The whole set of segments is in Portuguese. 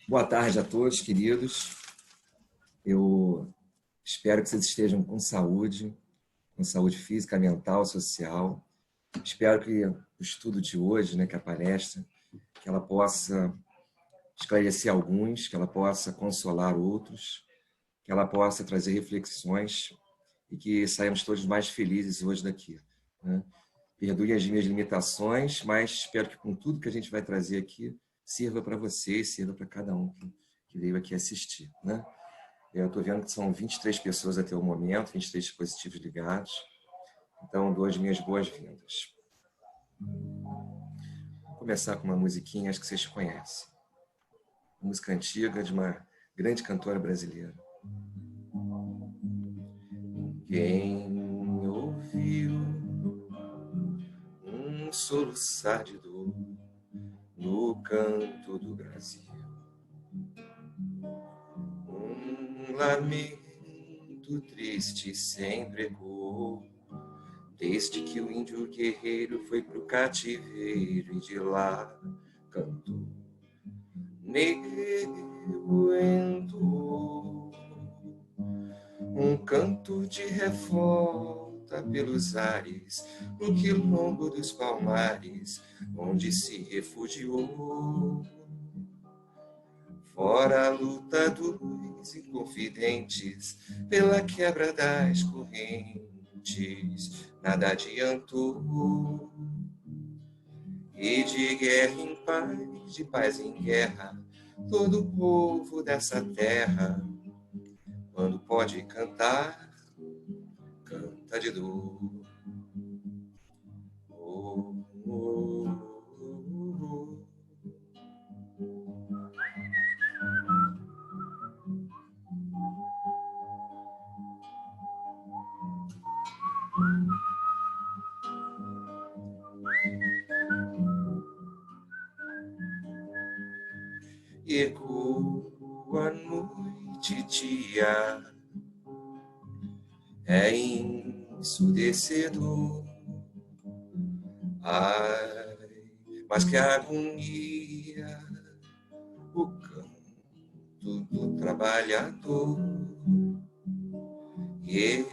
Boa tarde a todos, queridos. Eu espero que vocês estejam com saúde física, mental, social. Espero que o estudo de hoje, que a palestra, que ela possa esclarecer alguns, que ela possa consolar outros, que ela possa trazer reflexões e que saímos todos mais felizes hoje daqui, né? Perdoem as minhas limitações, mas espero que com tudo que a gente vai trazer aqui sirva para vocês, sirva para cada um que veio aqui assistir, né? Eu estou vendo que são 23 pessoas até o momento, 23 dispositivos ligados. Então, dou as minhas boas-vindas. Vou começar com uma musiquinha, acho que vocês conhecem. Uma música antiga de uma grande cantora brasileira. Quem ouviu um soluçar de dor no canto do Brasil, um lamento triste sempre ecoou, desde que o índio guerreiro foi pro cativeiro e de lá cantou, nego entoou um canto de revolta pelos ares, no quilombo dos Palmares, onde se refugiou. Fora a luta dos inconfidentes, pela quebra das correntes, nada adiantou. E de guerra em paz, de paz em guerra, todo o povo dessa terra, quando pode cantar, canta de dor. Oh, oh, oh, oh. E ecoa a noite dia, é ensurdecedor. Ai, mas que agonia, o canto do trabalhador. E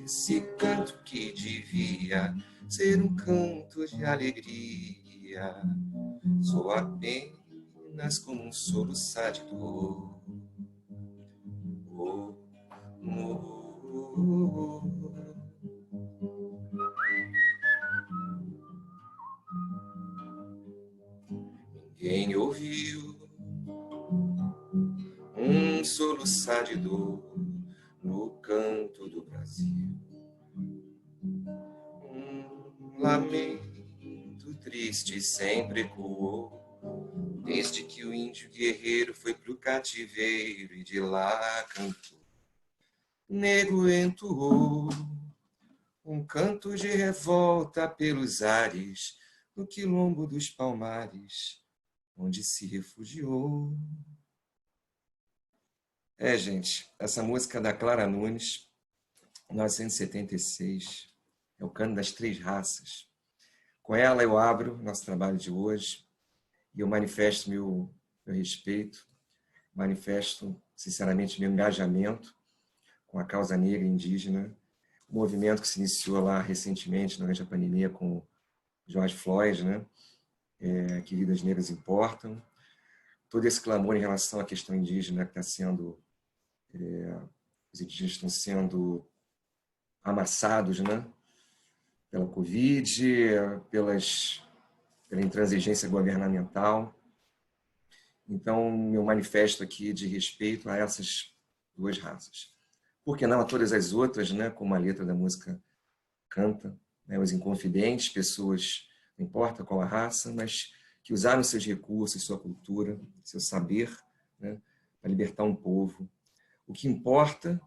esse canto que devia ser um canto de alegria, soa apenas como um soluçar de dor. Oh, oh, oh, oh. Ninguém ouviu um soluçar de dor no canto do Brasil, um lamento triste sempre ecoou, desde que o índio guerreiro foi pro cativeiro e de lá cantou, nego entoou um canto de revolta pelos ares, no quilombo dos Palmares, onde se refugiou. Gente, essa música da Clara Nunes, 1976, é o Canto das Três Raças. Com ela eu abro nosso trabalho de hoje e eu manifesto meu respeito, manifesto, sinceramente, meu engajamento com a causa negra indígena, o movimento que se iniciou lá recentemente, durante a pandemia, com George Floyd, que vidas negras importam, todo esse clamor em relação à questão indígena que está sendo, os indígenas estão sendo amassados, pela Covid, pela intransigência governamental. Então, meu manifesto aqui de respeito a essas duas raças. Por que não a todas as outras, como a letra da música canta, os inconfidentes, pessoas, não importa qual a raça, mas que usaram seus recursos, sua cultura, seu saber, para libertar um povo. O que importa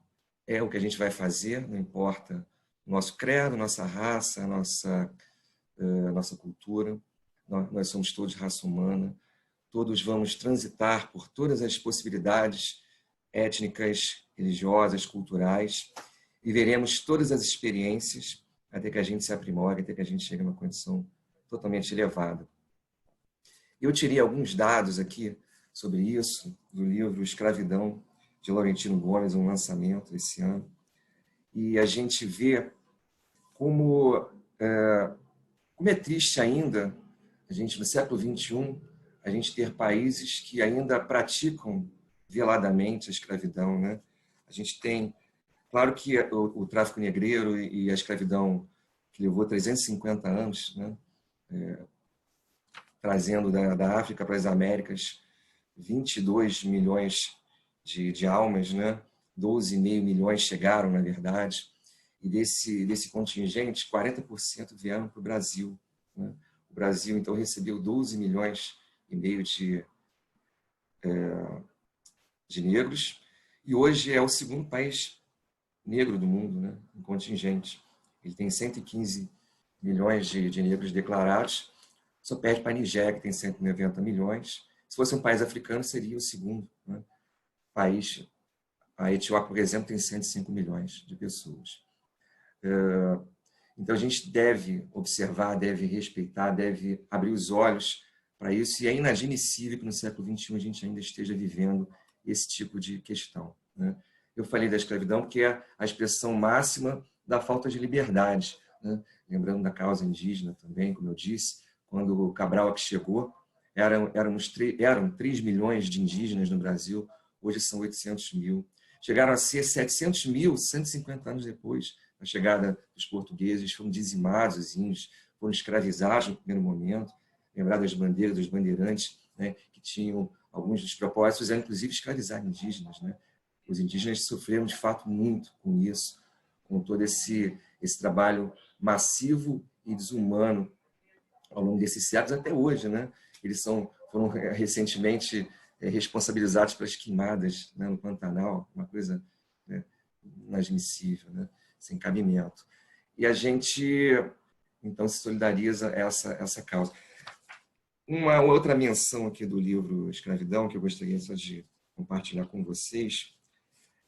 é o que a gente vai fazer, não importa o nosso credo, nossa raça, nossa cultura. Nós somos todos raça humana, todos vamos transitar por todas as possibilidades étnicas, religiosas, culturais, viveremos todas as experiências até que a gente se aprimore, até que a gente chegue a uma condição totalmente elevada. Eu tirei alguns dados aqui sobre isso, do livro Escravidão, de Laurentino Gomes, um lançamento esse ano. E a gente vê como é triste ainda, a gente no século XXI, a gente ter países que ainda praticam veladamente a escravidão, né? A gente tem, claro que o tráfico negreiro e a escravidão que levou 350 anos, né? Trazendo da África para as Américas 22 milhões de almas, né? 12,5 milhões chegaram, na verdade, e desse contingente, 40% vieram para o Brasil, né? O Brasil, então, recebeu 12 milhões e meio de negros, e hoje é o segundo país negro do mundo, né? Em contingente. Ele tem 115 milhões de negros declarados, só perde para a Nigéria, que tem 190 milhões. Se fosse um país africano, seria o segundo, né, país. A Etiópia, por exemplo, tem 105 milhões de pessoas. Então, a gente deve observar, deve respeitar, deve abrir os olhos para isso, e é inadmissível que no século XXI a gente ainda esteja vivendo esse tipo de questão, né? Eu falei da escravidão porque é a expressão máxima da falta de liberdade, né? Lembrando da causa indígena também, como eu disse, quando o Cabral aqui chegou, eram 3 milhões de indígenas no Brasil, hoje são 800 mil. Chegaram a ser 700 mil 150 anos depois da chegada dos portugueses, foram dizimados os índios, foram escravizados no primeiro momento. Lembrar das bandeiras, dos bandeirantes, né, que tinham alguns dos propósitos, eram inclusive escravizar indígenas, né? Os indígenas sofreram de fato muito com isso, com todo esse trabalho massivo e desumano ao longo desses séculos até hoje, né? Eles foram recentemente responsabilizados pelas queimadas, né, no Pantanal, uma coisa, né, inadmissível, né, sem cabimento. E a gente, então, se solidariza essa causa. Uma outra menção aqui do livro Escravidão, que eu gostaria só de compartilhar com vocês,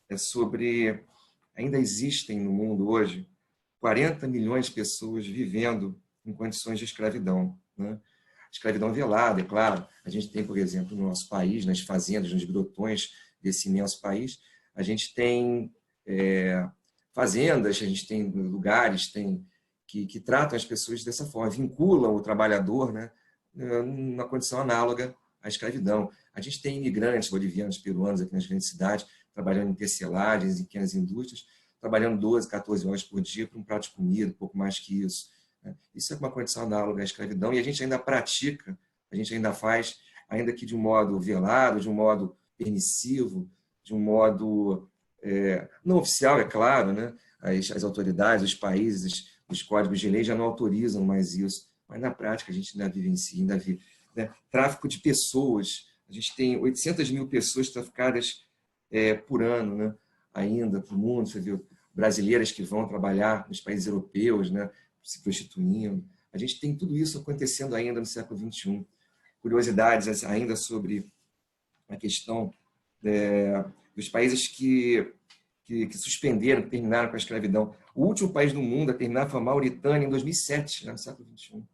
é sobre, ainda existem no mundo hoje 40 milhões de pessoas vivendo em condições de escravidão, né? Escravidão velada, é claro. A gente tem, por exemplo, no nosso país, nas fazendas, nos grotões desse imenso país, a gente tem fazendas, a gente tem lugares que tratam as pessoas dessa forma, vinculam o trabalhador, né, numa condição análoga à escravidão. A gente tem imigrantes bolivianos, peruanos aqui nas grandes cidades, trabalhando em tecelagens, em pequenas indústrias, trabalhando 12, 14 horas por dia para um prato de comida, um pouco mais que isso. Isso é uma condição análoga à escravidão, e a gente ainda pratica, a gente ainda faz, ainda que de um modo velado, de um modo permissivo, de um modo não oficial, é claro, né? As autoridades, os países, os códigos de lei já não autorizam mais isso, mas na prática a gente ainda vivencia, ainda vive, né? Tráfico de pessoas, a gente tem 800 mil pessoas traficadas por ano, né? Ainda para o mundo, você viu, brasileiras que vão trabalhar nos países europeus, né, se prostituindo. A gente tem tudo isso acontecendo ainda no século XXI. Curiosidades ainda sobre a questão dos países que suspenderam, que terminaram com a escravidão. O último país do mundo a terminar foi a Mauritânia, em 2007, no século XXI.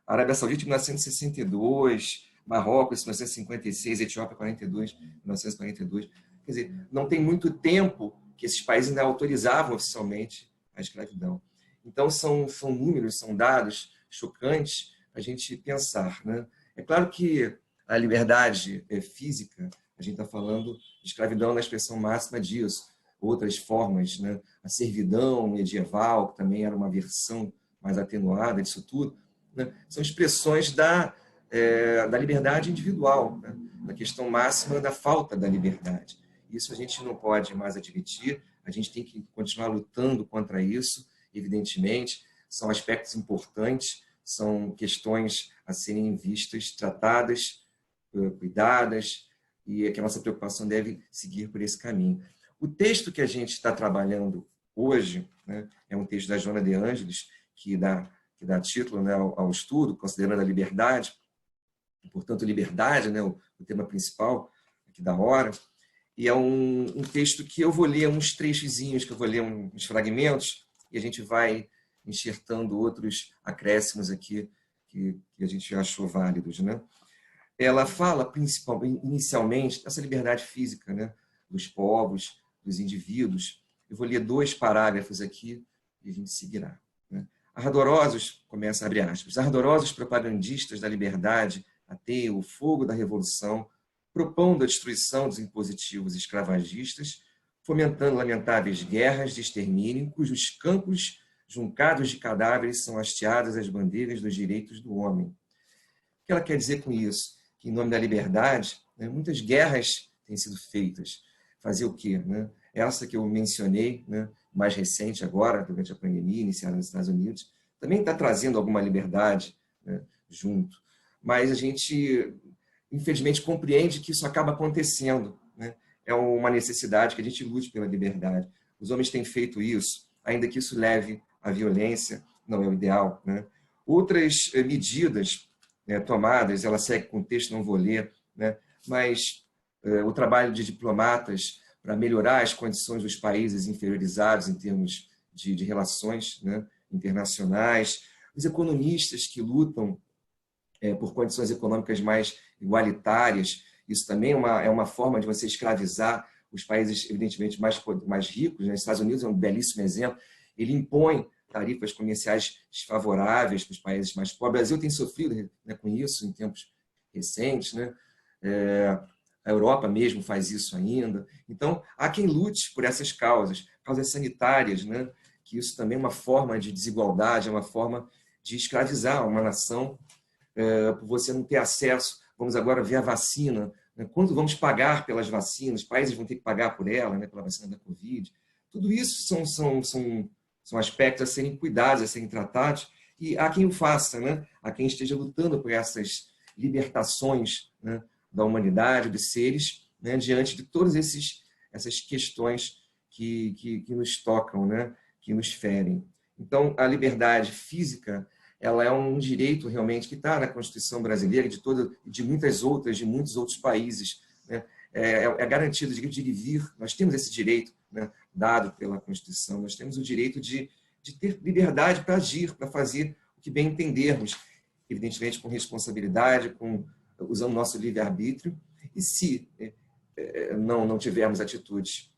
A Arábia Saudita, em 1962, Marrocos, em 1956, Etiópia, 1942. Quer dizer, não tem muito tempo que esses países ainda autorizavam oficialmente a escravidão. Então, são números, são dados chocantes para a gente pensar, né? É claro que a liberdade física, a gente está falando de escravidão na expressão máxima disso, outras formas, né? A servidão medieval, que também era uma versão mais atenuada disso tudo, né? São expressões da liberdade individual, né? Da questão máxima da falta da liberdade. Isso a gente não pode mais admitir, a gente tem que continuar lutando contra isso, evidentemente, são aspectos importantes, são questões a serem vistas, tratadas, cuidadas, e é que a nossa preocupação deve seguir por esse caminho. O texto que a gente está trabalhando hoje, né, é um texto da Joana de Ângeles, que dá título, né, ao estudo, considerando a liberdade, portanto, liberdade, né, o tema principal aqui da hora, e é um texto que eu vou ler uns trechozinhos, que eu vou ler uns fragmentos, e a gente vai enxertando outros acréscimos aqui que a gente achou válidos, né? ela fala, principalmente, inicialmente, dessa liberdade física, né, dos povos, dos indivíduos. Eu vou ler 2 parágrafos aqui e a gente seguirá. Né? Ardorosos, começa a abrir aspas, ardorosos propagandistas da liberdade, ateiam o fogo da revolução, propondo a destruição dos impositivos escravagistas, fomentando lamentáveis guerras de extermínio, cujos campos juncados de cadáveres são hasteadas as bandeiras dos direitos do homem. O que ela quer dizer com isso? Que, em nome da liberdade, né, muitas guerras têm sido feitas. Fazer o quê? Né? Essa que eu mencionei, né, mais recente agora, durante a pandemia, iniciada nos Estados Unidos, também está trazendo alguma liberdade, né, junto. Mas a gente, infelizmente, compreende que isso acaba acontecendo. Né? É uma necessidade que a gente lute pela liberdade. Os homens têm feito isso, ainda que isso leve à violência, não é o ideal. Né? Outras medidas, né, tomadas, ela segue com o texto, não vou ler, né? Mas o trabalho de diplomatas para melhorar as condições dos países inferiorizados em termos de relações, né, internacionais, os economistas que lutam por condições econômicas mais igualitárias, isso também é uma forma de você escravizar os países, evidentemente, mais ricos. Né? Os Estados Unidos é um belíssimo exemplo, ele impõe tarifas comerciais desfavoráveis para os países mais pobres. O Brasil tem sofrido, né, com isso em tempos recentes, né? A Europa mesmo faz isso ainda. Então, há quem lute por essas causas sanitárias, né? Que isso também é uma forma de desigualdade, é uma forma de escravizar uma nação, por você não ter acesso. Vamos agora ver a vacina, né? Quanto vamos pagar pelas vacinas? Os países vão ter que pagar por ela, né? Pela vacina da Covid. Tudo isso são aspectos a serem cuidados, a serem tratados, e há quem o faça, né? Há quem esteja lutando por essas libertações, né, da humanidade, dos seres, né, diante de todas essas questões que nos tocam, né, que nos ferem. Então, a liberdade física, ela é um direito realmente que está na Constituição brasileira, de muitos outros países. Né? É garantido o direito de ir e vir. Nós temos esse direito, né, dado pela Constituição. Nós temos o direito de ter liberdade para agir, para fazer o que bem entendermos, evidentemente com responsabilidade, usando o nosso livre-arbítrio. E se não tivermos atitudes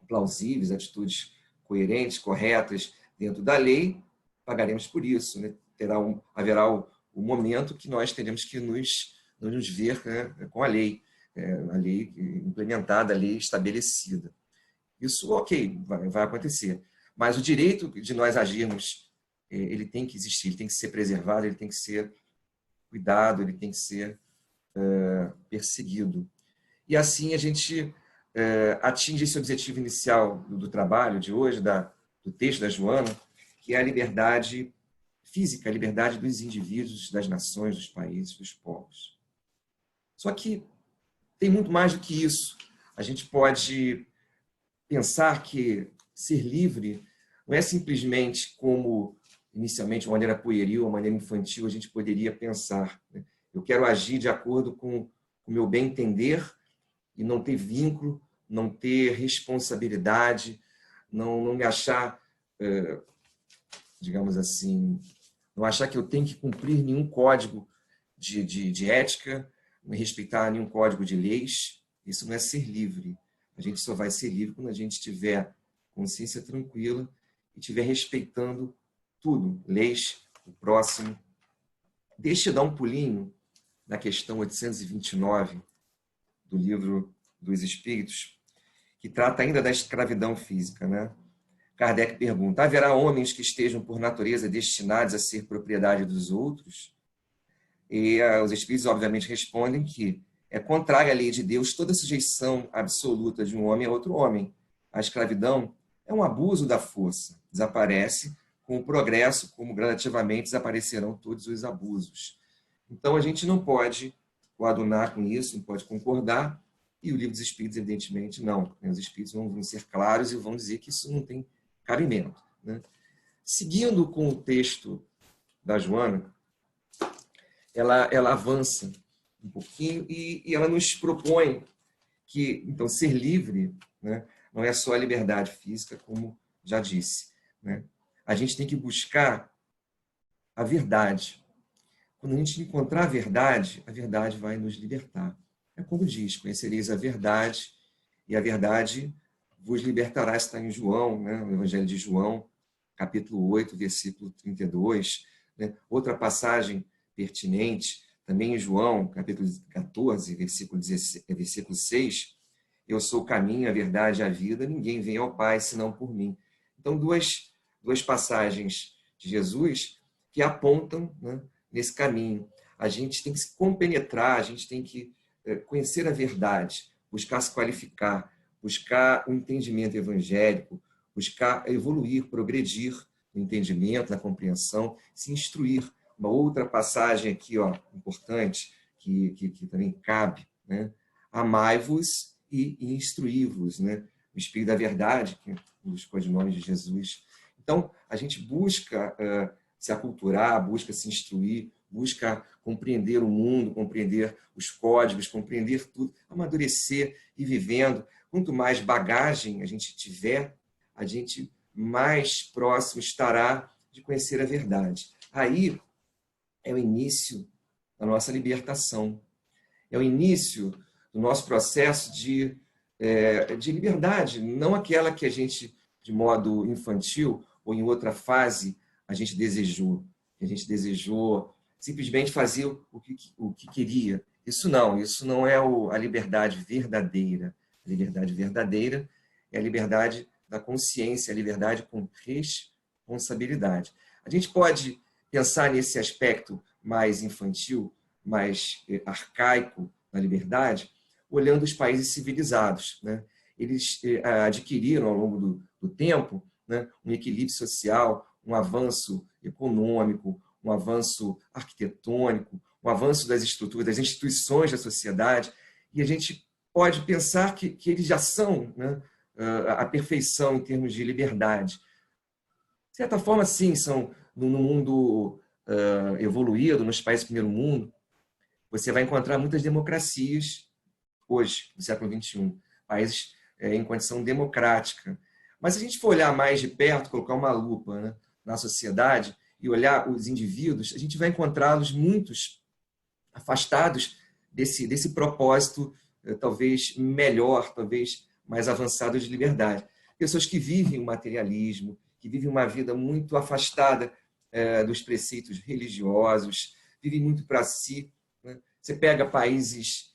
plausíveis, atitudes coerentes, corretas, dentro da lei, pagaremos por isso. Né? Haverá o momento que nós teremos que nos ver, né, com a lei implementada, a lei estabelecida. Isso, ok, vai acontecer. Mas o direito de nós agirmos, ele tem que existir, ele tem que ser preservado, ele tem que ser cuidado, ele tem que ser perseguido. E assim a gente atinge esse objetivo inicial do trabalho de hoje, do texto da Joana, que é a liberdade física, a liberdade dos indivíduos, das nações, dos países, dos povos. Só que tem muito mais do que isso. A gente pode pensar que ser livre não é simplesmente como, inicialmente, de uma maneira pueril, uma maneira infantil, a gente poderia pensar. Né? Eu quero agir de acordo com o meu bem entender e não ter vínculo, não ter responsabilidade, não me achar, digamos assim, não achar que eu tenho que cumprir nenhum código de ética, não respeitar nenhum código de leis. Isso não é ser livre. A gente só vai ser livre quando a gente tiver consciência tranquila e estiver respeitando tudo, leis, o próximo. Deixa eu dar um pulinho na questão 829 do Livro dos Espíritos, que trata ainda da escravidão física, né? Kardec pergunta: haverá homens que estejam por natureza destinados a ser propriedade dos outros? E os Espíritos, obviamente, respondem que é contrária à lei de Deus toda sujeição absoluta de um homem a outro homem. A escravidão é um abuso da força. Desaparece com o progresso, como gradativamente desaparecerão todos os abusos. Então, a gente não pode coadunar com isso, não pode concordar, e o Livro dos Espíritos, evidentemente, não. Os Espíritos vão ser claros e vão dizer que isso não tem cabimento. Né? Seguindo com o texto da Joana, ela avança um pouquinho e ela nos propõe que, então, ser livre, né, não é só a liberdade física, como já disse. Né? A gente tem que buscar a verdade. quando a gente encontrar a verdade vai nos libertar. É como diz, conhecereis a verdade, e a verdade vos libertará. Está em João, né? No Evangelho de João, capítulo 8, versículo 32. Né? Outra passagem pertinente, também em João, capítulo 14, versículo 6, eu sou o caminho, a verdade e a vida, ninguém vem ao Pai senão por mim. Então, duas passagens de Jesus que apontam, né, nesse caminho. A gente tem que se compenetrar, a gente tem que conhecer a verdade, buscar se qualificar, buscar o entendimento evangélico, buscar evoluir, progredir no entendimento, na compreensão, se instruir. Uma outra passagem aqui, ó, importante, que também cabe, né? Amai-vos e instruí-vos, né? O Espírito da Verdade, que é um dos codinomes de Jesus. Então, a gente busca se aculturar, busca se instruir, busca compreender o mundo, compreender os códigos, compreender tudo, amadurecer e vivendo. Quanto mais bagagem a gente tiver, a gente mais próximo estará de conhecer a verdade. Aí é o início da nossa libertação. É o início do nosso processo de liberdade, não aquela que a gente, de modo infantil ou em outra fase, a gente desejou. A gente desejou simplesmente fazer o que queria. Isso não é a liberdade verdadeira. A liberdade verdadeira é a liberdade da consciência, a liberdade com responsabilidade. A gente pode pensar nesse aspecto mais infantil, mais arcaico da liberdade, olhando os países civilizados, né? Eles adquiriram, ao longo do tempo, né, um equilíbrio social, um avanço econômico, um avanço arquitetônico, um avanço das estruturas, das instituições da sociedade, e a gente pode pensar que eles já são, né, a perfeição em termos de liberdade. De certa forma, sim, são no mundo evoluído, nos países do primeiro mundo, você vai encontrar muitas democracias hoje, no século XXI, países em condição democrática. Mas se a gente for olhar mais de perto, colocar uma lupa, né, na sociedade e olhar os indivíduos, a gente vai encontrá-los muitos afastados desse propósito, talvez melhor, talvez mais avançado de liberdade. Pessoas que vivem o materialismo, que vivem uma vida muito afastada dos preceitos religiosos, vivem muito para si. Né? Você pega países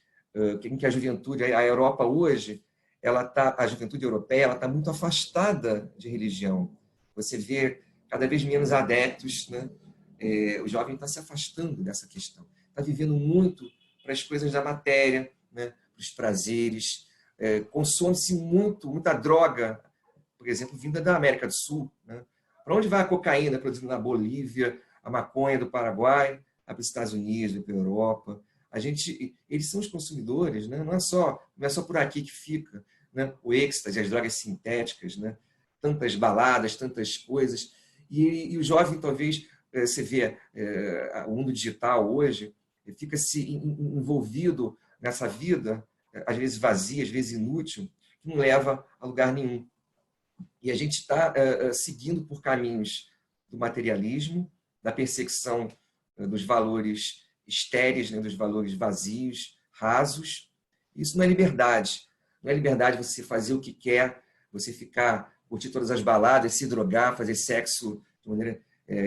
em que a juventude, a Europa hoje, a juventude europeia, ela está muito afastada de religião. Você vê cada vez menos adeptos, né? O jovem está se afastando dessa questão. Está vivendo muito para as coisas da matéria, né? Para os prazeres. Consome-se muita droga, por exemplo, vinda da América do Sul. Né? Para onde vai a cocaína produzida na Bolívia, a maconha do Paraguai? Vai para os Estados Unidos, para a Europa. Eles são os consumidores, né? Não é só por aqui que fica, né? O êxtase, as drogas sintéticas, né? Tantas baladas, tantas coisas. E o jovem, talvez, você vê o mundo digital hoje, fica-se envolvido nessa vida, às vezes vazia, às vezes inútil, que não leva a lugar nenhum. E a gente está seguindo por caminhos do materialismo, da perseguição dos valores estéreis, né, dos valores vazios, rasos. Isso não é liberdade. Não é liberdade você fazer o que quer, você curtir todas as baladas, se drogar, fazer sexo de maneira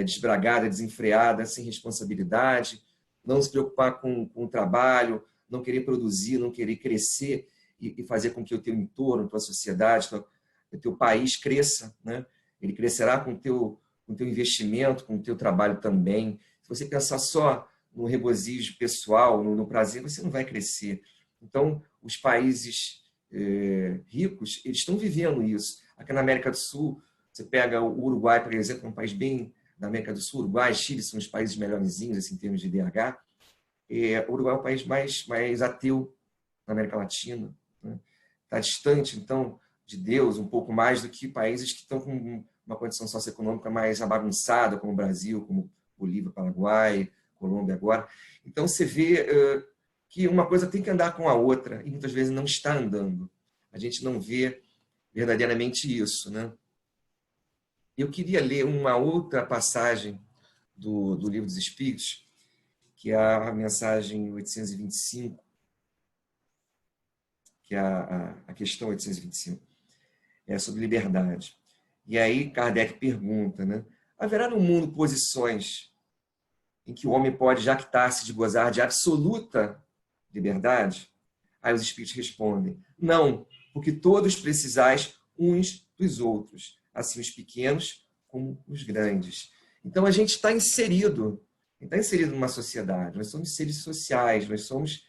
desbragada, desenfreada, sem responsabilidade, não se preocupar com o trabalho, não querer produzir, não querer crescer e fazer com que o teu entorno, a tua sociedade, o teu país cresça, né? Ele crescerá com o teu investimento, com o teu trabalho também. Se você pensar só no regozijo pessoal, no prazer, você não vai crescer. Então, os países ricos, eles estão vivendo isso. Aqui na América do Sul, você pega o Uruguai, por exemplo, é um país bem da América do Sul. Uruguai e Chile são os países melhorzinhos assim, em termos de IDH. O Uruguai é o país mais ateu na América Latina. Né? Está distante, então, de Deus um pouco mais do que países que estão com uma condição socioeconômica mais bagunçada, como o Brasil, como Bolívia, Paraguai, Colômbia agora. Então, você vê que uma coisa tem que andar com a outra, e muitas vezes não está andando. A gente não vê verdadeiramente isso. Né? Eu queria ler uma outra passagem do Livro dos Espíritos, que é a mensagem 825, que é a questão 825, é sobre liberdade. E aí Kardec pergunta, né? Haverá no mundo posições em que o homem pode jactar-se de gozar de absoluta liberdade? Aí os espíritos respondem, não, porque todos precisais uns dos outros, assim os pequenos como os grandes. Então a gente está inserido numa sociedade, nós somos seres sociais, nós somos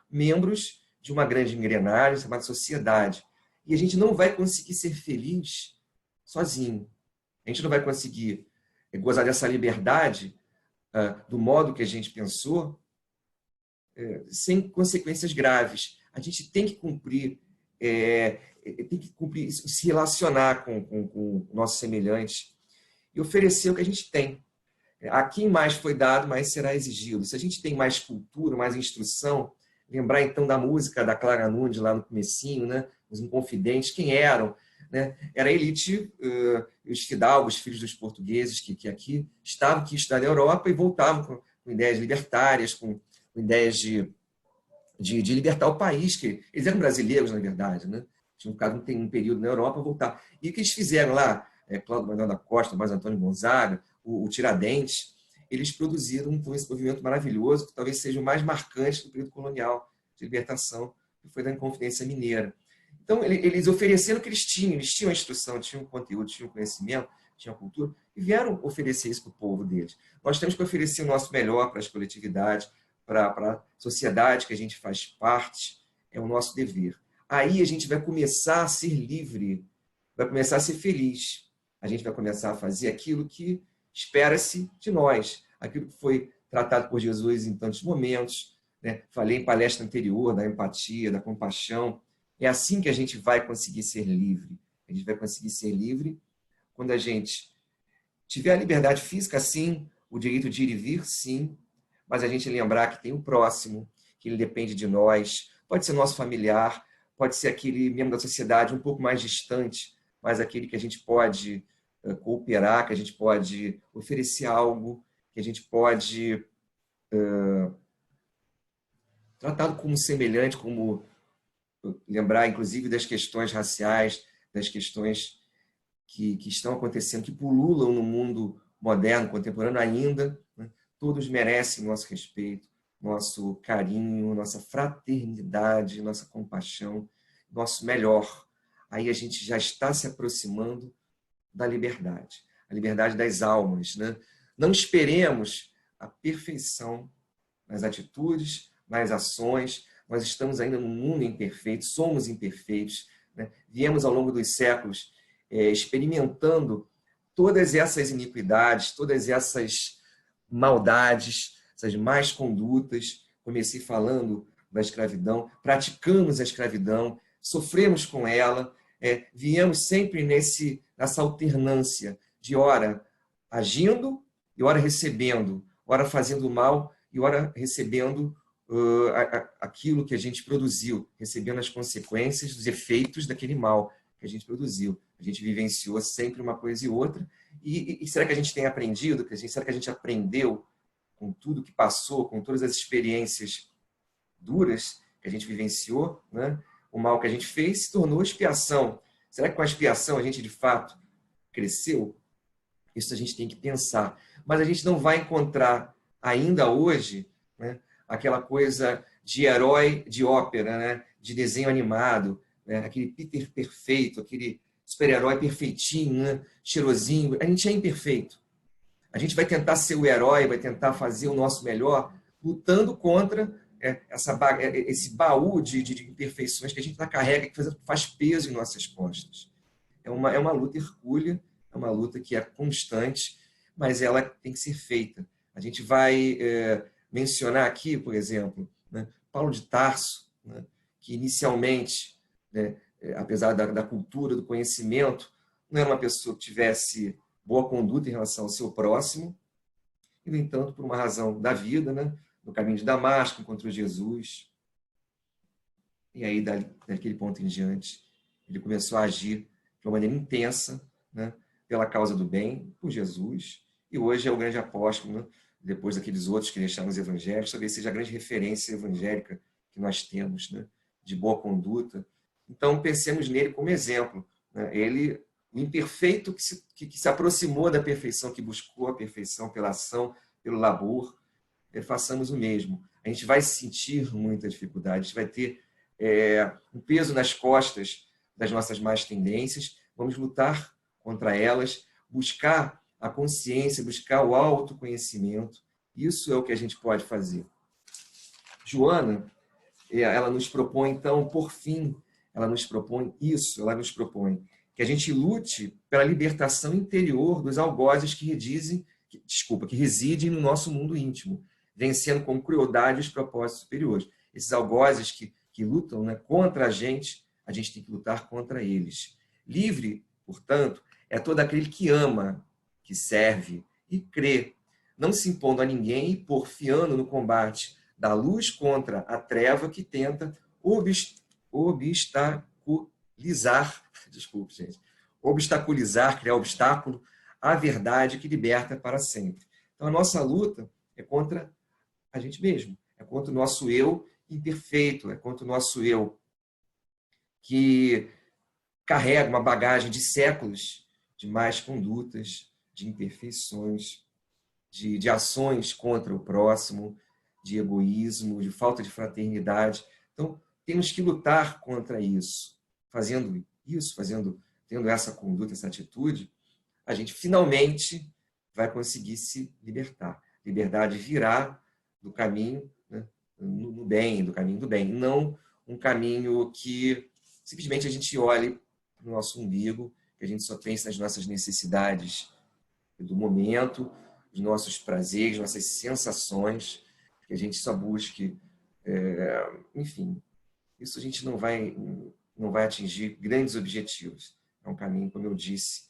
membros de uma grande engrenagem chamada sociedade. E a gente não vai conseguir ser feliz sozinho. A gente não vai conseguir gozar dessa liberdade do modo que a gente pensou, sem consequências graves. A gente tem que cumprir, se relacionar com o nosso semelhante e oferecer o que a gente tem. A quem mais foi dado, mais será exigido. Se a gente tem mais cultura, mais instrução, lembrar então da música da Clara Nunes lá no comecinho, né? Os Inconfidentes, quem eram? Né? Era a elite, os fidalgos, filhos dos portugueses, que aqui estavam, que estudaram na Europa e voltavam com ideias libertárias, com ideias de libertar o país, que eles eram brasileiros, na verdade, né? Tinham ficado um período na Europa, voltar. E o que eles fizeram lá? Cláudio Manuel da Costa, mais Antônio Gonzaga, o Tiradentes, eles produziram então, esse movimento maravilhoso, que talvez seja o mais marcante do período colonial de libertação, que foi da Inconfidência Mineira. Então, eles ofereceram o que eles tinham a instrução, tinham o conteúdo, tinham o conhecimento, tinham a cultura, e vieram oferecer isso para o povo deles. Nós temos que oferecer o nosso melhor para as coletividades, para a sociedade que a gente faz parte, é o nosso dever. Aí a gente vai começar a ser livre, vai começar a ser feliz. A gente vai começar a fazer aquilo que espera-se de nós, aquilo que foi tratado por Jesus em tantos momentos, né? Falei em palestra anterior da empatia, da compaixão. É assim que a gente vai conseguir ser livre. A gente vai conseguir ser livre quando a gente tiver a liberdade física, sim, o direito de ir e vir, sim, mas a gente lembrar que tem o próximo, que ele depende de nós, pode ser nosso familiar, pode ser aquele membro da sociedade um pouco mais distante, mas aquele que a gente pode cooperar, que a gente pode oferecer algo, que a gente pode tratá-lo como semelhante, como lembrar, inclusive, das questões raciais, das questões que estão acontecendo, que pululam no mundo moderno, contemporâneo ainda, né? Todos merecem nosso respeito, nosso carinho, nossa fraternidade, nossa compaixão, nosso melhor. Aí a gente já está se aproximando da liberdade, a liberdade das almas, né? Não esperemos a perfeição nas atitudes, nas ações. Nós estamos ainda num mundo imperfeito, somos imperfeitos, né? Viemos ao longo dos séculos experimentando todas essas iniquidades, todas essas maldades, essas más condutas. Comecei falando da escravidão, praticamos a escravidão, sofremos com ela, viemos sempre nessa alternância de ora agindo e ora recebendo, ora fazendo mal e ora recebendo aquilo que a gente produziu, recebendo as consequências dos efeitos daquele mal que a gente produziu. A gente vivenciou sempre uma coisa e outra. E será que a gente tem aprendido? Será que a gente aprendeu com tudo que passou, com todas as experiências duras que a gente vivenciou, né? O mal que a gente fez se tornou expiação. Será que com a expiação a gente, de fato, cresceu? Isso a gente tem que pensar. Mas a gente não vai encontrar ainda hoje, né, aquela coisa de herói de ópera, né, de desenho animado, né, aquele Peter perfeito, aquele super-herói perfeitinho, né, cheirosinho. A gente é imperfeito. A gente vai tentar ser o herói, vai tentar fazer o nosso melhor, lutando contra esse baú de imperfeições que a gente carrega, que faz peso em nossas costas. É uma luta hercúlea, é uma luta que é constante, mas ela tem que ser feita. A gente vai mencionar aqui, por exemplo, né, Paulo de Tarso, né, que inicialmente, né, apesar da cultura, do conhecimento, não era uma pessoa que tivesse boa conduta em relação ao seu próximo, e, no entanto, por uma razão da vida, né, no caminho de Damasco, encontrou Jesus, e aí, daquele ponto em diante, ele começou a agir de uma maneira intensa, né, pela causa do bem, por Jesus, e hoje é o grande apóstolo, né, depois daqueles outros que deixaram evangélicos, talvez seja a grande referência evangélica que nós temos, né? De boa conduta. Então, pensemos nele como exemplo, né? Ele, o imperfeito que se aproximou da perfeição, que buscou a perfeição pela ação, pelo labor, façamos o mesmo. A gente vai sentir muita dificuldade, a gente vai ter um peso nas costas das nossas más tendências, vamos lutar contra elas, buscar a consciência, buscar o autoconhecimento. Isso é o que a gente pode fazer. Joana, ela nos propõe, então, por fim, ela nos propõe isso, ela nos propõe que a gente lute pela libertação interior dos algozes que residem no nosso mundo íntimo, vencendo com crueldade os propósitos superiores. Esses algozes que lutam, né, contra a gente tem que lutar contra eles. Livre, portanto, é todo aquele que ama, que serve e crê, não se impondo a ninguém e porfiando no combate da luz contra a treva que tenta obstaculizar, criar obstáculo à verdade que liberta para sempre. Então, a nossa luta é contra a gente mesmo, é contra o nosso eu imperfeito, é contra o nosso eu que carrega uma bagagem de séculos de más condutas, de imperfeições, de ações contra o próximo, de egoísmo, de falta de fraternidade. Então, temos que lutar contra isso. Fazendo isso, tendo essa conduta, essa atitude, a gente finalmente vai conseguir se libertar. Liberdade virá do caminho, né, no bem, do caminho do bem, não um caminho que simplesmente a gente olhe para o nosso umbigo, que a gente só pense nas nossas necessidades do momento, os nossos prazeres, nossas sensações, que a gente só busque, enfim, isso a gente não vai atingir grandes objetivos. É um caminho, como eu disse,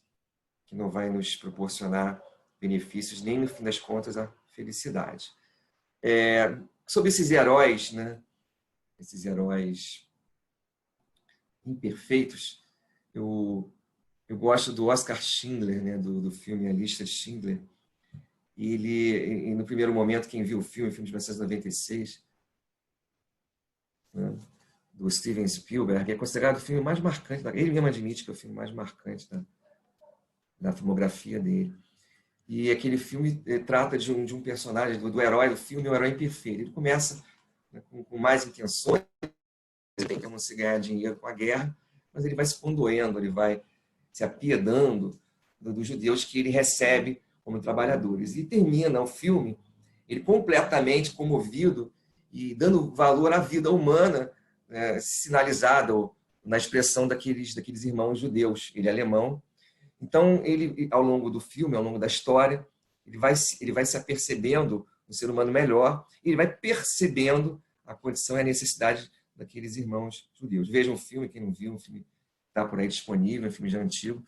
que não vai nos proporcionar benefícios, nem, no fim das contas, a felicidade. Sobre esses heróis, né? Esses heróis imperfeitos, eu gosto do Oscar Schindler, né? do filme A Lista de Schindler. E no primeiro momento, quem viu o filme de 1996, né? Do Steven Spielberg, é considerado o filme mais marcante, ele mesmo admite que é o filme mais marcante da filmografia dele. E aquele filme trata de um personagem, do herói do filme, o herói imperfeito. Ele começa, né, com mais intenções, ele tem que se ganhar dinheiro com a guerra, mas ele vai se condoendo, ele vai se apiedando dos judeus que ele recebe como trabalhadores. E termina o filme, ele completamente comovido e dando valor à vida humana, sinalizada na expressão daqueles irmãos judeus. Ele é alemão. Então, ele, ao longo do filme, ao longo da história, ele vai se apercebendo um ser humano melhor, e ele vai percebendo a condição e a necessidade daqueles irmãos judeus. Vejam o filme, quem não viu, um filme está por aí disponível, um filme já antigo,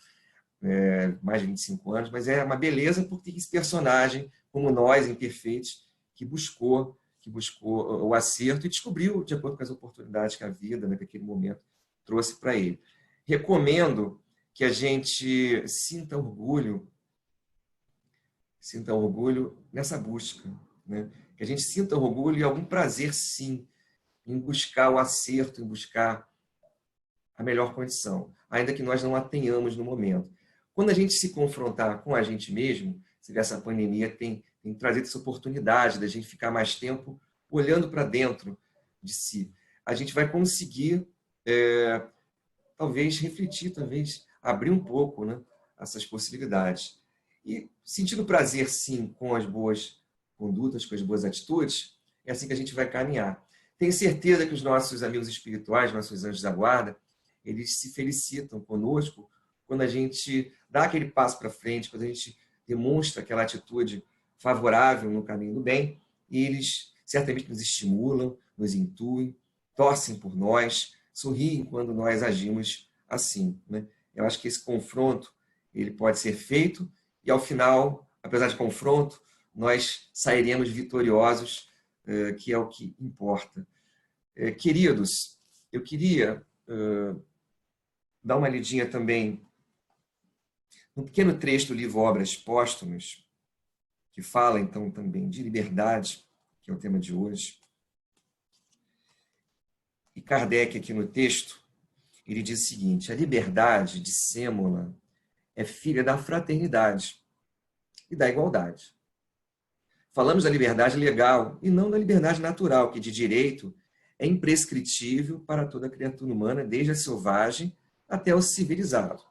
mais de 25 anos, mas é uma beleza porque esse personagem, como nós, imperfeitos, que buscou o acerto e descobriu, de acordo com as oportunidades que a vida, naquele momento, trouxe para ele. Recomendo que a gente sinta orgulho nessa busca, né? Que a gente sinta orgulho e algum prazer, sim, em buscar o acerto, em buscar a melhor condição, ainda que nós não a tenhamos no momento. Quando a gente se confrontar com a gente mesmo, se essa pandemia tem trazido essa oportunidade da gente ficar mais tempo olhando para dentro de si, a gente vai conseguir, talvez, refletir, talvez abrir um pouco, né, essas possibilidades. E sentindo prazer, sim, com as boas condutas, com as boas atitudes, é assim que a gente vai caminhar. Tenho certeza que os nossos amigos espirituais, nossos anjos da guarda, eles se felicitam conosco quando a gente dá aquele passo para frente, quando a gente demonstra aquela atitude favorável no caminho do bem, e eles certamente nos estimulam, nos intuem, torcem por nós, sorriem quando nós agimos assim, né? Eu acho que esse confronto ele pode ser feito e, ao final, apesar de confronto, nós sairemos vitoriosos, que é o que importa. Queridos, eu queria dar uma lidinha também no pequeno trecho do livro Obras Póstumas, que fala, então, também de liberdade, que é o tema de hoje. E Kardec, aqui no texto, ele diz o seguinte: a liberdade, dissemo-la, é filha da fraternidade e da igualdade. Falamos da liberdade legal e não da liberdade natural, que de direito é imprescritível para toda criatura humana, desde a selvagem até o civilizado.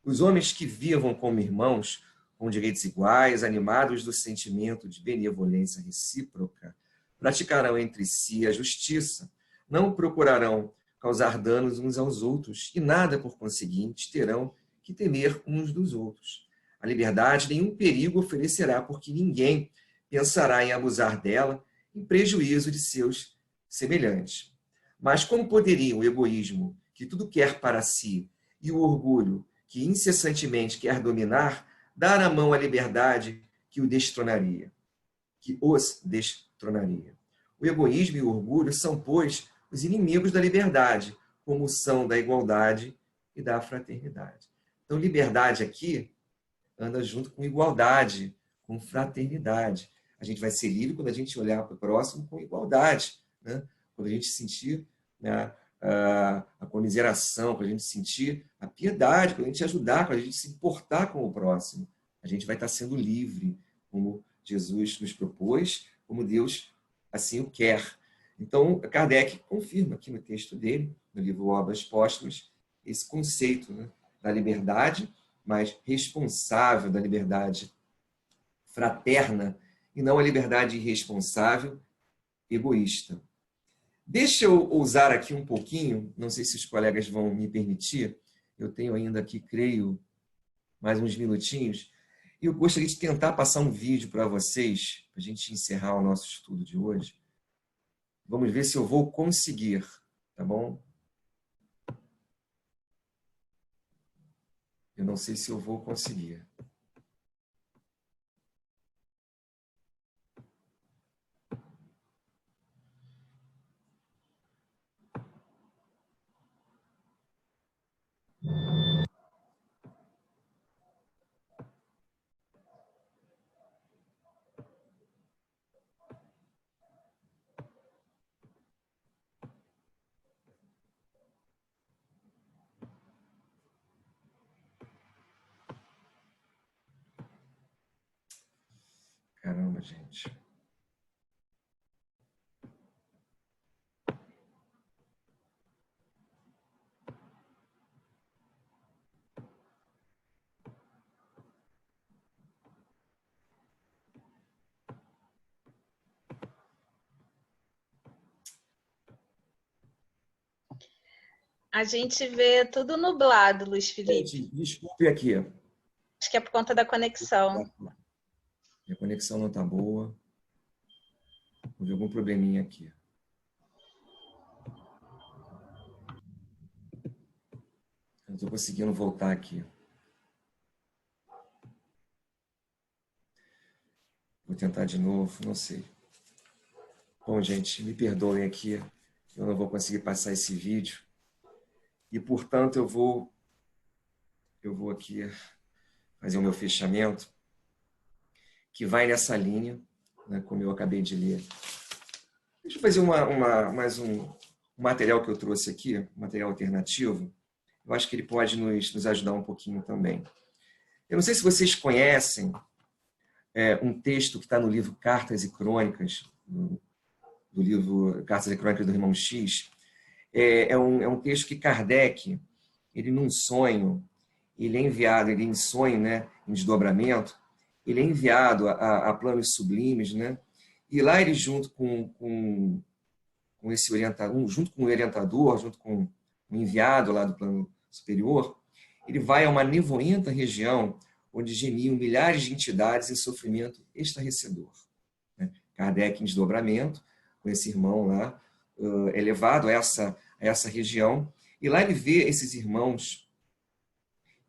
Os homens que vivam como irmãos, com direitos iguais, animados do sentimento de benevolência recíproca, praticarão entre si a justiça, não procurarão causar danos uns aos outros e nada, por conseguinte, terão que temer uns dos outros. A liberdade nenhum perigo oferecerá, porque ninguém pensará em abusar dela em prejuízo de seus semelhantes. Mas como poderiam o egoísmo, que tudo quer para si, e o orgulho, que incessantemente quer dominar, dar a mão à liberdade que o destronaria, que os destronaria? O egoísmo e o orgulho são, pois, os inimigos da liberdade, como são da igualdade e da fraternidade. Então, liberdade aqui anda junto com igualdade, com fraternidade. A gente vai ser livre quando a gente olhar para o próximo com igualdade, né? Quando a gente sentir, né, a comiseração, quando a gente sentir a piedade, quando a gente ajudar, quando a gente se importar com o próximo. A gente vai estar sendo livre, como Jesus nos propôs, como Deus assim o quer. Então, Kardec confirma aqui no texto dele, no livro Obras Póstumas, esse conceito, né, da liberdade, mas responsável, da liberdade fraterna, e não a liberdade irresponsável, egoísta. Deixa eu ousar aqui um pouquinho, não sei se os colegas vão me permitir, eu tenho ainda aqui, creio, mais uns minutinhos, e eu gostaria de tentar passar um vídeo para vocês, para a gente encerrar o nosso estudo de hoje. Vamos ver se eu vou conseguir, tá bom? Eu não sei se eu vou conseguir. Caramba, gente. A gente vê tudo nublado, Luiz Felipe. Gente, desculpe aqui. Acho que é por conta da conexão. Minha conexão não está boa. Houve algum probleminha aqui. Eu não estou conseguindo voltar aqui. Vou tentar de novo, não sei. Bom, gente, me perdoem aqui. Eu não vou conseguir passar esse vídeo. E, portanto, eu vou aqui fazer o meu fechamento, que vai nessa linha, né, como eu acabei de ler. Deixa eu fazer mais um material que eu trouxe aqui, um material alternativo. Eu acho que ele pode nos ajudar um pouquinho também. Eu não sei se vocês conhecem um texto que está no livro Cartas e Crônicas, do livro Cartas e Crônicas do Irmão X. É um texto que Kardec, ele num sonho, ele é enviado, ele em sonho, né, em desdobramento, ele é enviado a planos sublimes, né, e lá ele junto com esse orientador, junto com o orientador, junto com o enviado lá do plano superior, ele vai a uma nevoenta região onde gemiam milhares de entidades em sofrimento estarrecedor. Kardec, em desdobramento, com esse irmão lá, é levado a essa região, e lá ele vê esses irmãos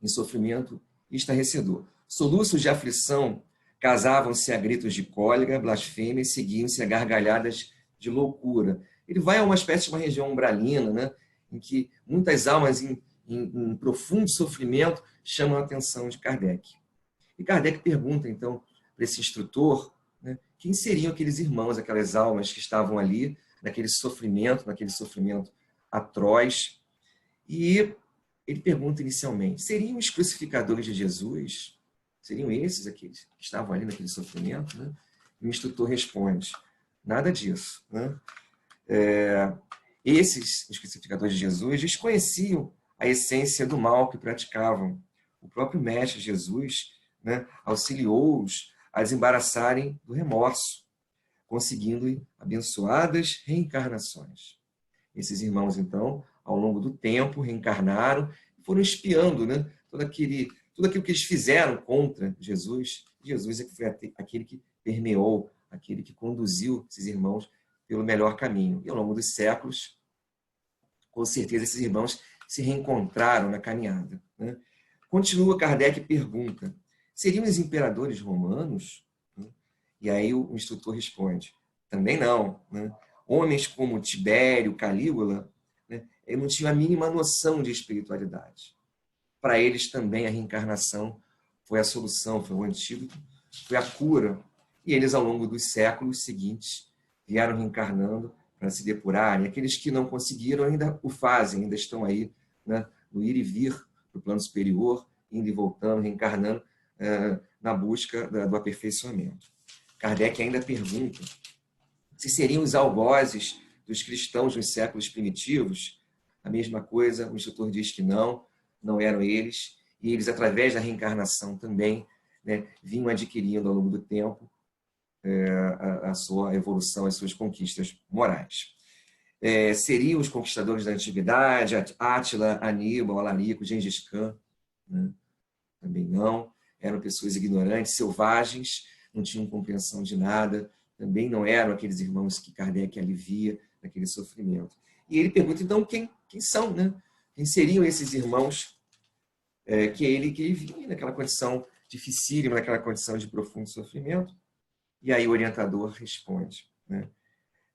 em sofrimento estarrecedor. Soluços de aflição casavam-se a gritos de cólera, blasfêmia, e seguiam-se a gargalhadas de loucura. Ele vai a uma espécie de uma região umbralina, né, em que muitas almas em profundo sofrimento chamam a atenção de Kardec. E Kardec pergunta, então, para esse instrutor, né, quem seriam aqueles irmãos, aquelas almas que estavam ali, naquele sofrimento atroz. E ele pergunta inicialmente, seriam os crucificadores de Jesus? Seriam esses aqueles que estavam ali naquele sofrimento? Né? E o instrutor responde, nada disso. Né? Esses, os crucificadores de Jesus, desconheciam a essência do mal que praticavam. O próprio Mestre Jesus, né, auxiliou-os a desembaraçarem do remorso, conseguindo abençoadas reencarnações. Esses irmãos, então, ao longo do tempo, reencarnaram e foram espiando, né, tudo aquilo que eles fizeram contra Jesus. Jesus é que foi aquele que permeou, aquele que conduziu esses irmãos pelo melhor caminho. E ao longo dos séculos, com certeza, esses irmãos se reencontraram na caminhada. Né? Continua Kardec e pergunta, seriam os imperadores romanos? E aí o instrutor responde, também não. Né? Homens como Tibério, Calígula, né, não tinham a mínima noção de espiritualidade. Para eles também a reencarnação foi a solução, foi o antídoto, foi a cura. E eles, ao longo dos séculos seguintes, vieram reencarnando para se depurarem. Aqueles que não conseguiram ainda o fazem, ainda estão aí, né, no ir e vir do plano superior, indo e voltando, reencarnando na busca do aperfeiçoamento. Kardec ainda pergunta se seriam os algozes dos cristãos nos séculos primitivos. A mesma coisa, o instrutor diz que não eram eles, e eles, através da reencarnação também, né, vinham adquirindo ao longo do tempo a sua evolução, as suas conquistas morais. Seriam os conquistadores da antiguidade, Átila, Aníbal, Alarico, Gengis Khan? Né? Também não. Eram pessoas ignorantes, selvagens, não tinham compreensão de nada, também não eram aqueles irmãos que Kardec alivia naquele sofrimento. E ele pergunta, então, quem são? Né? Quem seriam esses irmãos que ele via naquela condição dificílima, naquela condição de profundo sofrimento? E aí o orientador responde, né?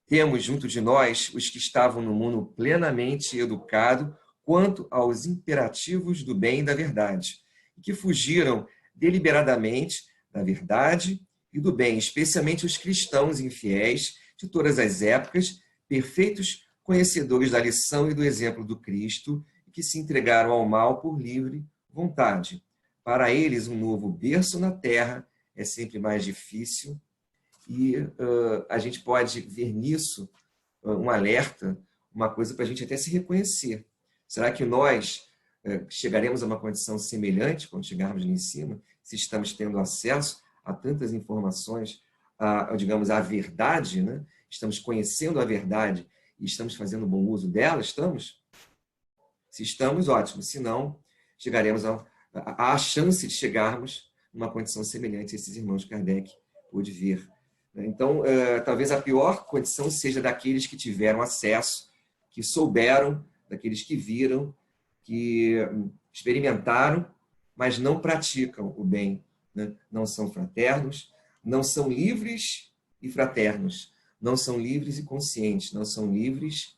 Temos junto de nós os que estavam no mundo plenamente educado quanto aos imperativos do bem e da verdade, e que fugiram deliberadamente da verdade e do bem, especialmente os cristãos infiéis de todas as épocas, perfeitos conhecedores da lição e do exemplo do Cristo, e que se entregaram ao mal por livre vontade. Para eles, um novo berço na terra é sempre mais difícil, e a gente pode ver nisso um alerta, uma coisa para a gente até se reconhecer. Será que nós chegaremos a uma condição semelhante quando chegarmos ali em cima, se estamos tendo acesso a tantas informações, digamos, à verdade, né? Estamos conhecendo a verdade e estamos fazendo bom uso dela? Estamos? Se estamos, ótimo. Se não, chegaremos a chance de chegarmos numa condição semelhante a esses irmãos que Kardec pôde ver. Então, talvez a pior condição seja daqueles que tiveram acesso, que souberam, daqueles que viram, que experimentaram, mas não praticam o bem. Né? Não são fraternos, não são livres e fraternos, não são livres e conscientes, não são livres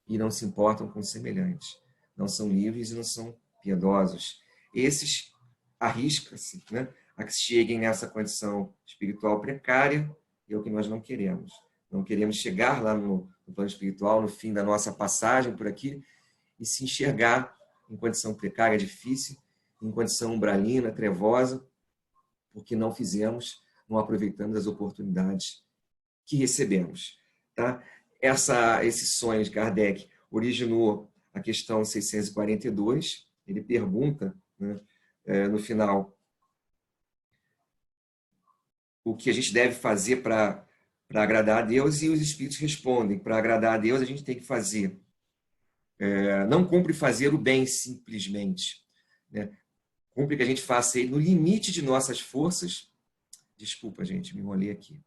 e não se importam com semelhantes, não são livres e não são piedosos. Esses arriscam-se, né, a que cheguem nessa condição espiritual precária, e é o que nós não queremos. Não queremos chegar lá no plano espiritual, no fim da nossa passagem por aqui, e se enxergar em condição precária, difícil, em condição umbralina, trevosa, porque não fizemos, não aproveitamos as oportunidades que recebemos. Tá? Esse sonho de Kardec originou a questão 642, ele pergunta, né, no final, o que a gente deve fazer para agradar a Deus, e os Espíritos respondem, para agradar a Deus a gente tem que fazer. Não cumpre fazer o bem simplesmente. Né? Cumpre que a gente faça ele no limite de nossas forças. Desculpa, gente, me enrolei aqui.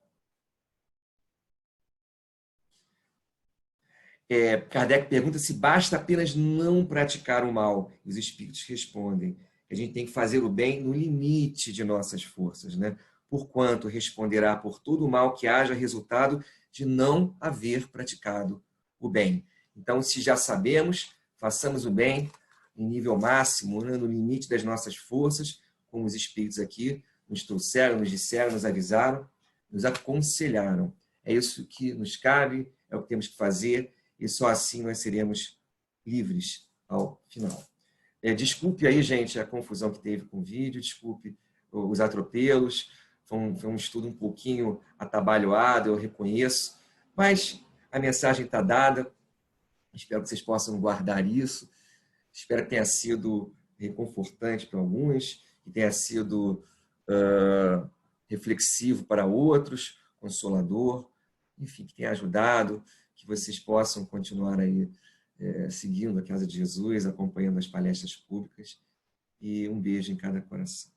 Kardec pergunta se basta apenas não praticar o mal. Os Espíritos respondem que a gente tem que fazer o bem no limite de nossas forças, né? Porquanto responderá por todo o mal que haja resultado de não haver praticado o bem. Então, se já sabemos, façamos o bem em nível máximo, né, no limite das nossas forças, como os Espíritos aqui nos trouxeram, nos disseram, nos avisaram, nos aconselharam. É isso que nos cabe, é o que temos que fazer, e só assim nós seremos livres ao final. Desculpe aí, gente, a confusão que teve com o vídeo, desculpe os atropelos, foi um estudo um pouquinho atabalhoado, eu reconheço, mas a mensagem está dada, espero que vocês possam guardar isso, espero que tenha sido reconfortante para alguns, que tenha sido reflexivo para outros, consolador, enfim, que tenha ajudado, que vocês possam continuar aí seguindo a Casa de Jesus, acompanhando as palestras públicas, e um beijo em cada coração.